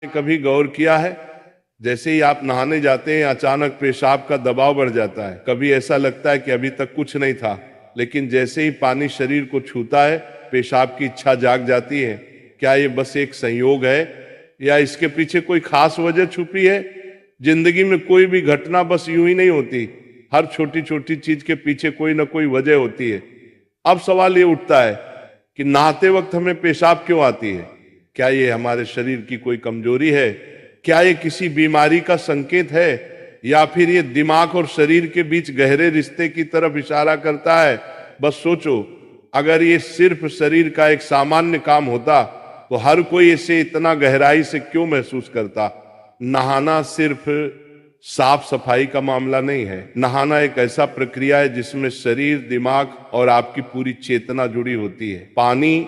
कभी गौर किया है, जैसे ही आप नहाने जाते हैं अचानक पेशाब का दबाव बढ़ जाता है। कभी ऐसा लगता है कि अभी तक कुछ नहीं था, लेकिन जैसे ही पानी शरीर को छूता है पेशाब की इच्छा जाग जाती है। क्या ये बस एक संयोग है या इसके पीछे कोई खास वजह छुपी है? जिंदगी में कोई भी घटना बस यूं ही नहीं होती, हर छोटी छोटी चीज के पीछे कोई ना कोई वजह होती है। अब सवाल ये उठता है कि नहाते वक्त हमें पेशाब क्यों आती है? क्या ये हमारे शरीर की कोई कमजोरी है? क्या ये किसी बीमारी का संकेत है, या फिर ये दिमाग और शरीर के बीच गहरे रिश्ते की तरफ इशारा करता है? बस सोचो, अगर ये सिर्फ शरीर का एक सामान्य काम होता तो हर कोई इसे इतना गहराई से क्यों महसूस करता? नहाना सिर्फ साफ सफाई का मामला नहीं है। नहाना एक ऐसा प्रक्रिया है जिसमें शरीर, दिमाग और आपकी पूरी चेतना जुड़ी होती है। पानी,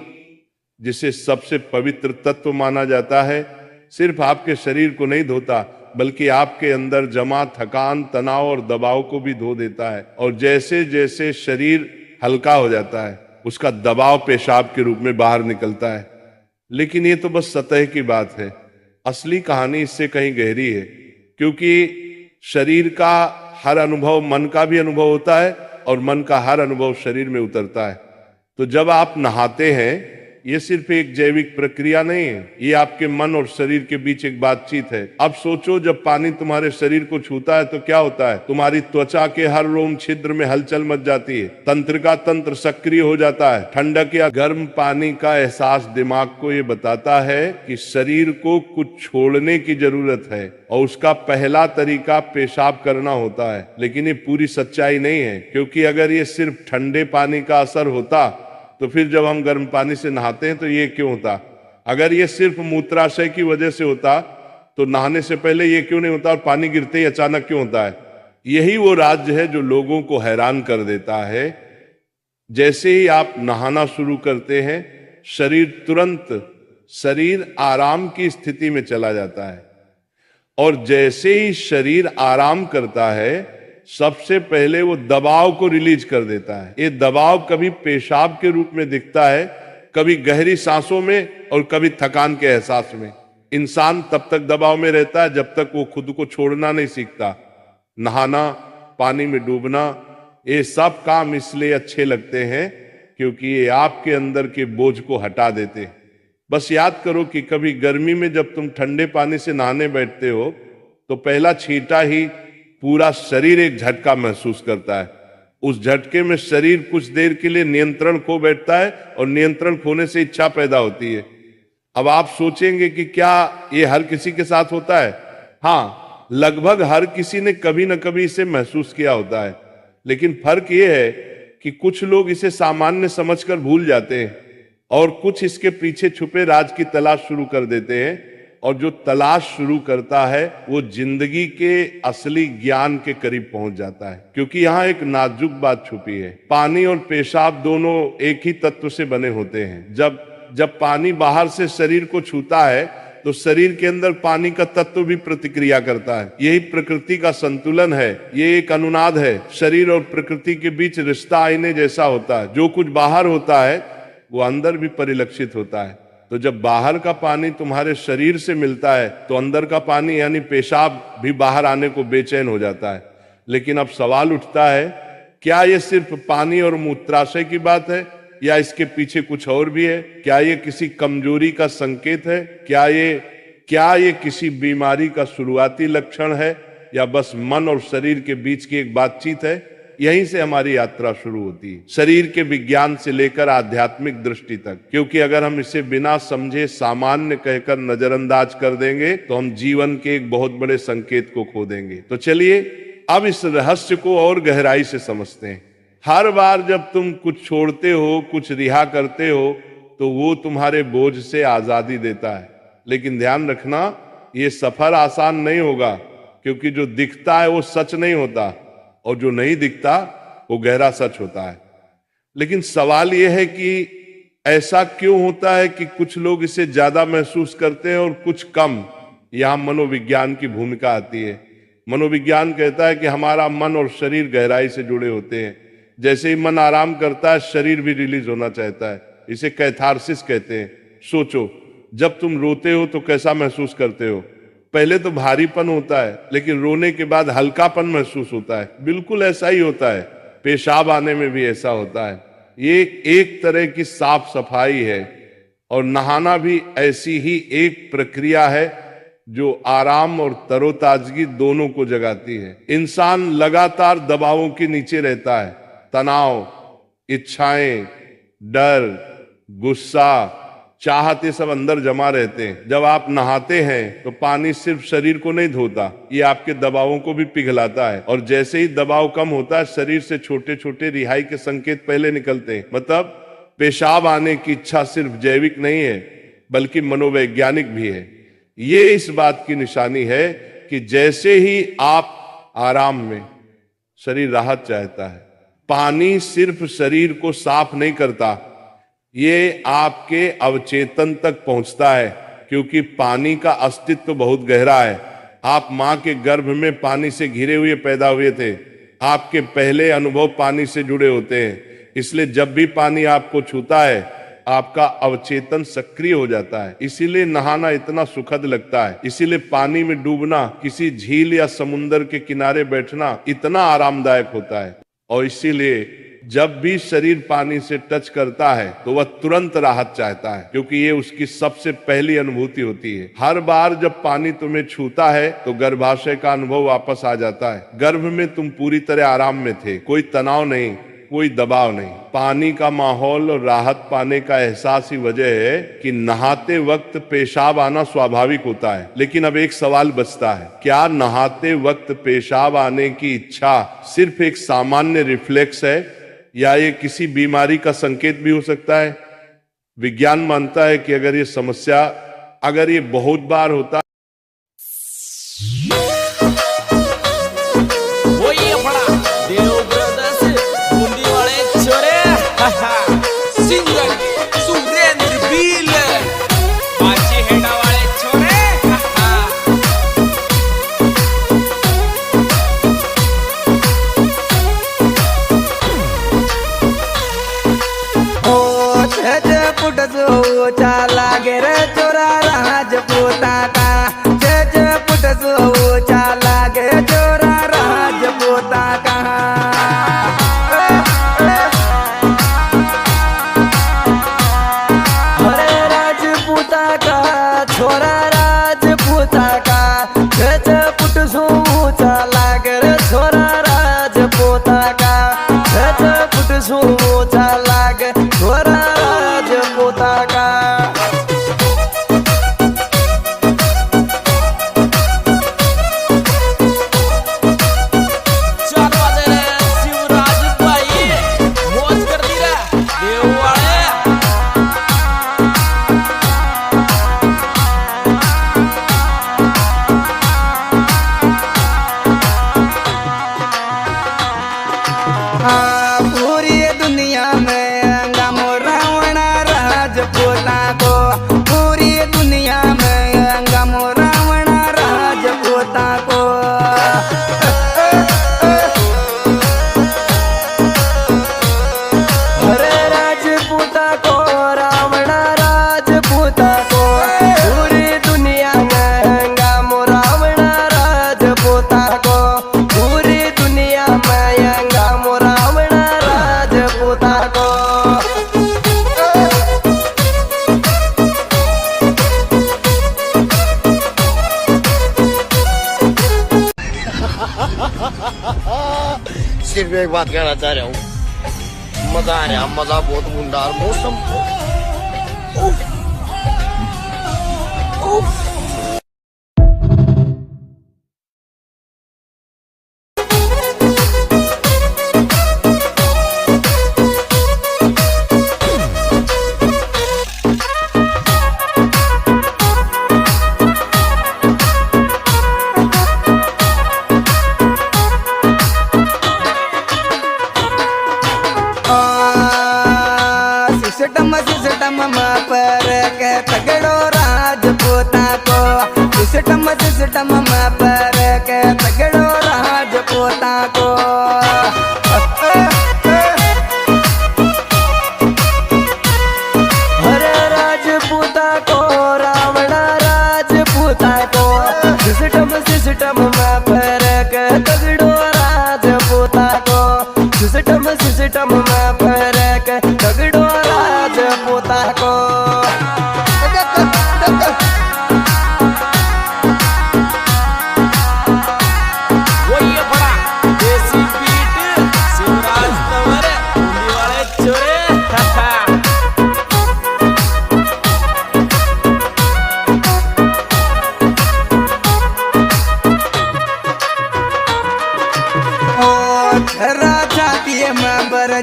जिसे सबसे पवित्र तत्व माना जाता है, सिर्फ आपके शरीर को नहीं धोता बल्कि आपके अंदर जमा थकान, तनाव और दबाव को भी धो देता है। और जैसे जैसे शरीर हल्का हो जाता है उसका दबाव पेशाब के रूप में बाहर निकलता है। लेकिन ये तो बस सतह की बात है, असली कहानी इससे कहीं गहरी है। क्योंकि शरीर का हर अनुभव मन का भी अनुभव होता है और मन का हर अनुभव शरीर में उतरता है। तो जब आप नहाते हैं, ये सिर्फ एक जैविक प्रक्रिया नहीं है, ये आपके मन और शरीर के बीच एक बातचीत है। अब सोचो, जब पानी तुम्हारे शरीर को छूता है तो क्या होता है? तुम्हारी त्वचा के हर रोम छिद्र में हलचल मच जाती है, तंत्र का तंत्र सक्रिय हो जाता है। ठंडक या गर्म पानी का एहसास दिमाग को ये बताता है कि शरीर को कुछ छोड़ने की जरूरत है, और उसका पहला तरीका पेशाब करना होता है। लेकिन ये पूरी सच्चाई नहीं है, क्योंकि अगर ये सिर्फ ठंडे पानी का असर होता तो फिर जब हम गर्म पानी से नहाते हैं तो ये क्यों होता? अगर ये सिर्फ मूत्राशय की वजह से होता तो नहाने से पहले ये क्यों नहीं होता, और पानी गिरते ही अचानक क्यों होता है? यही वो राज्य है जो लोगों को हैरान कर देता है। जैसे ही आप नहाना शुरू करते हैं, शरीर आराम की स्थिति में चला जाता है, और जैसे ही शरीर आराम करता है सबसे पहले वो दबाव को रिलीज कर देता है। ये दबाव कभी पेशाब के रूप में दिखता है, कभी गहरी सांसों में, और कभी थकान के एहसास में। इंसान तब तक दबाव में रहता है जब तक वो खुद को छोड़ना नहीं सीखता। नहाना, पानी में डूबना, ये सब काम इसलिए अच्छे लगते हैं क्योंकि ये आपके अंदर के बोझ को हटा देते हैं। बस याद करो कि कभी गर्मी में जब तुम ठंडे पानी से नहाने बैठते हो तो पहला छींटा ही पूरा शरीर एक झटका महसूस करता है। उस झटके में शरीर कुछ देर के लिए नियंत्रण खो बैठता है, और नियंत्रण खोने से इच्छा पैदा होती है। अब आप सोचेंगे कि क्या ये हर किसी के साथ होता है? हाँ, लगभग हर किसी ने कभी न कभी इसे महसूस किया होता है। लेकिन फर्क ये है कि कुछ लोग इसे सामान्य समझकर भूल जाते हैं, और कुछ इसके पीछे छुपे राज की तलाश शुरू कर देते हैं। और जो तलाश शुरू करता है वो जिंदगी के असली ज्ञान के करीब पहुंच जाता है। क्योंकि यहाँ एक नाजुक बात छुपी है, पानी और पेशाब दोनों एक ही तत्व से बने होते हैं। जब पानी बाहर से शरीर को छूता है तो शरीर के अंदर पानी का तत्व भी प्रतिक्रिया करता है। यही प्रकृति का संतुलन है, ये एक अनुनाद है। शरीर और प्रकृति के बीच रिश्ता आईने जैसा होता है। जो कुछ बाहर होता है वो अंदर भी परिलक्षित होता है। तो जब बाहर का पानी तुम्हारे शरीर से मिलता है तो अंदर का पानी यानी पेशाब भी बाहर आने को बेचैन हो जाता है। लेकिन अब सवाल उठता है, क्या ये सिर्फ पानी और मूत्राशय की बात है, या इसके पीछे कुछ और भी है? क्या ये किसी कमजोरी का संकेत है? क्या ये किसी बीमारी का शुरुआती लक्षण है, या बस मन और शरीर के बीच की एक बातचीत है? यहीं से हमारी यात्रा शुरू होती है, शरीर के विज्ञान से लेकर आध्यात्मिक दृष्टि तक। क्योंकि अगर हम इसे बिना समझे सामान्य कहकर नजरअंदाज कर देंगे तो हम जीवन के एक बहुत बड़े संकेत को खो देंगे। तो चलिए अब इस रहस्य को और गहराई से समझते हैं। हर बार जब तुम कुछ छोड़ते हो, कुछ रिहा करते हो, तो वो तुम्हारे बोझ से आजादी देता है। लेकिन ध्यान रखना, ये सफर आसान नहीं होगा, क्योंकि जो दिखता है वो सच नहीं होता, और जो नहीं दिखता वो गहरा सच होता है। लेकिन सवाल यह है कि ऐसा क्यों होता है कि कुछ लोग इसे ज्यादा महसूस करते हैं और कुछ कम? यहां मनोविज्ञान की भूमिका आती है। मनोविज्ञान कहता है कि हमारा मन और शरीर गहराई से जुड़े होते हैं। जैसे ही मन आराम करता है, शरीर भी रिलीज होना चाहता है। इसे कैथारसिस कहते हैं। सोचो, जब तुम रोते हो तो कैसा महसूस करते हो? पहले तो भारीपन होता है, लेकिन रोने के बाद हल्कापन महसूस होता है। बिल्कुल ऐसा ही होता है, पेशाब आने में भी ऐसा होता है। ये एक तरह की साफ सफाई है, और नहाना भी ऐसी ही एक प्रक्रिया है जो आराम और तरोताजगी दोनों को जगाती है। इंसान लगातार दबावों के नीचे रहता है, तनाव, इच्छाएं, डर, गुस्सा, चाहत, ये सब अंदर जमा रहते हैं। जब आप नहाते हैं तो पानी सिर्फ शरीर को नहीं धोता, ये आपके दबावों को भी पिघलाता है। और जैसे ही दबाव कम होता है, शरीर से छोटे छोटे रिहाई के संकेत पहले निकलते हैं। मतलब पेशाब आने की इच्छा सिर्फ जैविक नहीं है, बल्कि मनोवैज्ञानिक भी है। ये इस बात की निशानी है कि जैसे ही आप आराम में, शरीर राहत चाहता है। पानी सिर्फ शरीर को साफ नहीं करता, ये आपके अवचेतन तक पहुंचता है, क्योंकि पानी का अस्तित्व बहुत गहरा है। आप मां के गर्भ में पानी से घिरे हुए पैदा हुए थे। आपके पहले अनुभव पानी से जुड़े होते हैं। इसलिए जब भी पानी आपको छूता है, आपका अवचेतन सक्रिय हो जाता है। इसीलिए नहाना इतना सुखद लगता है। इसीलिए पानी में डूबना, किसी झील या समुंदर के किनारे बैठना इतना आरामदायक होता है। और इसीलिए जब भी शरीर पानी से टच करता है तो वह तुरंत राहत चाहता है, क्योंकि ये उसकी सबसे पहली अनुभूति होती है। हर बार जब पानी तुम्हें छूता है तो गर्भाशय का अनुभव वापस आ जाता है। गर्भ में तुम पूरी तरह आराम में थे, कोई तनाव नहीं, कोई दबाव नहीं। पानी का माहौल और राहत पाने का एहसास ही वजह है कि नहाते वक्त पेशाब आना स्वाभाविक होता है। लेकिन अब एक सवाल बचता है, क्या नहाते वक्त पेशाब आने की इच्छा सिर्फ एक सामान्य रिफ्लेक्स है, या ये किसी बीमारी का संकेत भी हो सकता है? विज्ञान मानता है कि अगर ये बहुत बार होता चाला गे रे चोरा राजपूता का, पुट चाला गे चोरा राजपूता का। अरे राजपूता का छोरा राजपूता का, पुट चाला गे रे छोरा राजपूता का, पुट चाला गे छोरा राजपूता का। पूरी दुनिया में अंगम रावण राजपूता को, पूरी दुनिया में अंगम रावण राजपूता को। अरे राजपूता को रावण राजपूता को, पूरी दुनिया में अंगम रावण राजपूता को, पूरी दुनिया में अंगम रावण राजपूता को। सिर्फ एक बात कहना चाह रहा हूँ, मजा आ रहा, मजा बहुत मुंडार मौसम। सिस्टम पर के तगड़ो राजपूता को, सिस्टम पर के तगड़ो राजपूता को। अरे राजपूता को सिस्टम सिस्टम में फर्क तगड़ो राजपूता को सिस्टम सिस्टम में फर्क तगड़ो राजपूता को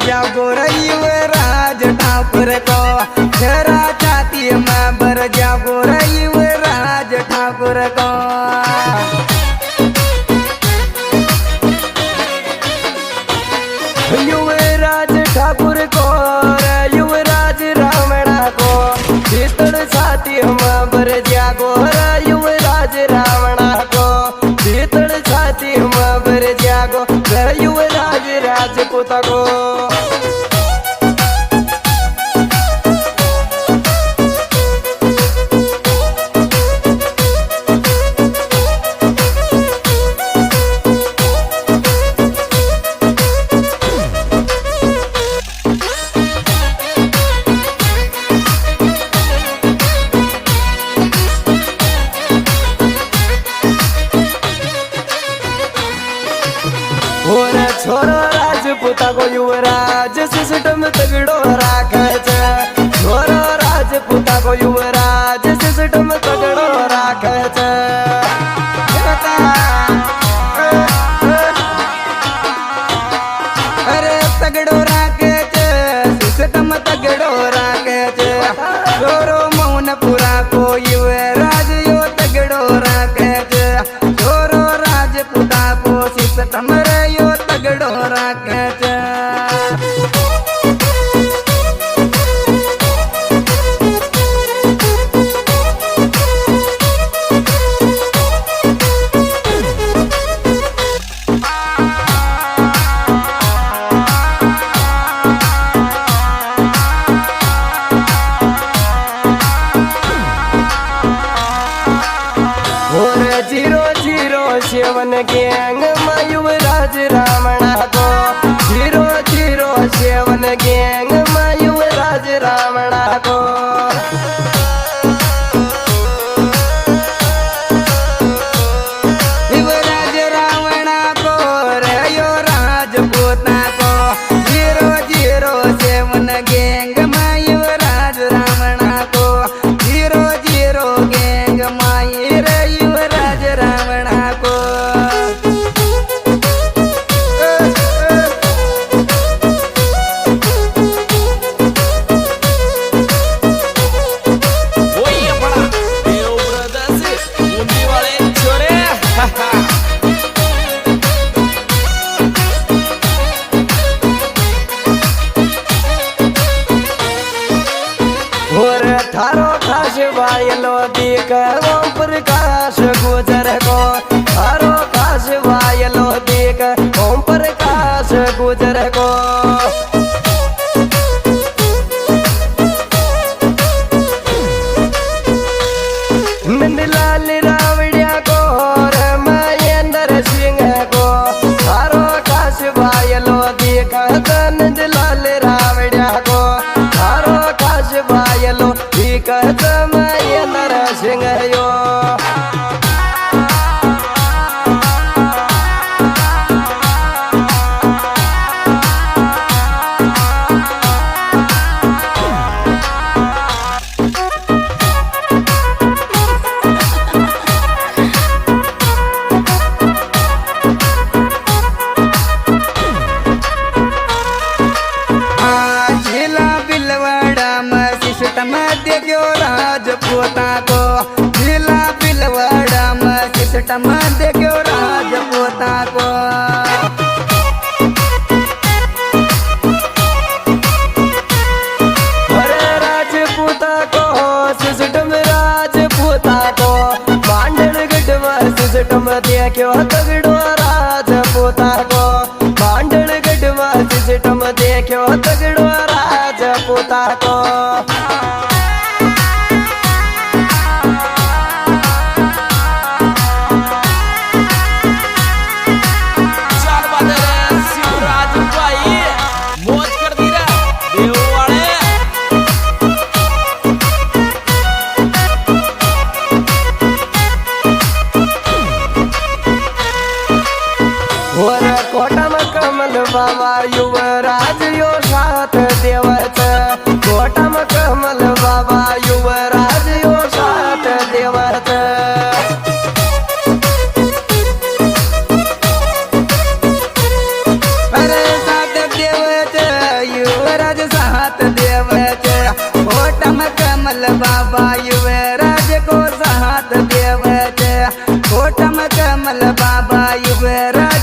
जागोर युवराज ठाकुर को जरा छाती में बर जागोर युवराज ठाकुर को युवराज ठाकुर को युवराज रावणा को भीतर छाती में बर जागोर युवराज रावणा को भीतर छाती में बर जागो युवराज राजपूता को छोरो राजपूता को युवराज सिस्टम तगड़ो राखे छे छोरो राजपूता को युवराज सिस्टम तगड़ो राखे छे अरे तगड़ो राखे छे सिस्टम तगड़ो राखे छे छोरो मौनपुरा को युवराज यो तगड़ो राखे छे छोरो राजपूता को सिस्टम रे यो तगड़ो राखे छे जीरो जीरो सेवन गैंग में युवराज रावणा को जीरो जीरो सेवन गैंग में युवराज रावणा को युवराज रावणा को रे यो राजपूता को जीरो जीरो सेवन गैंग में युवराज रावणा को जीरो जीरो गैंग में रे युवराज रावणा को और थारो खास वायलो देख ओम प्रकाश गुजर को थारो खास वायलो देख ओम प्रकाश गुजर को नंदलाल रावड़िया को महेंद्र सिंह को थारो खास वायलो देख नंदलाल रावड़िया को थारो खास वायलो देख महेंद्र सिंह यो देखो राजपूता को जिला बिलवाड़ा में सिस्टम देखो राजपूता को अरे राजपूता को सिस्टम राजपूता को मांडन गढ़वा सिस्टम देखो तगड़ो राजपूता को मांडन गढ़वा सिस्टम देखो तगड़ो राजपूता को बाबा युवराज यो साथ देवच कोटम कमल बाबा युवराज यो साथ देवच अरे साथ देवच युवराज साथ देवच कोटम कमल बाबा युवराज को साथ देवच कोटम कमल बाबा युवराज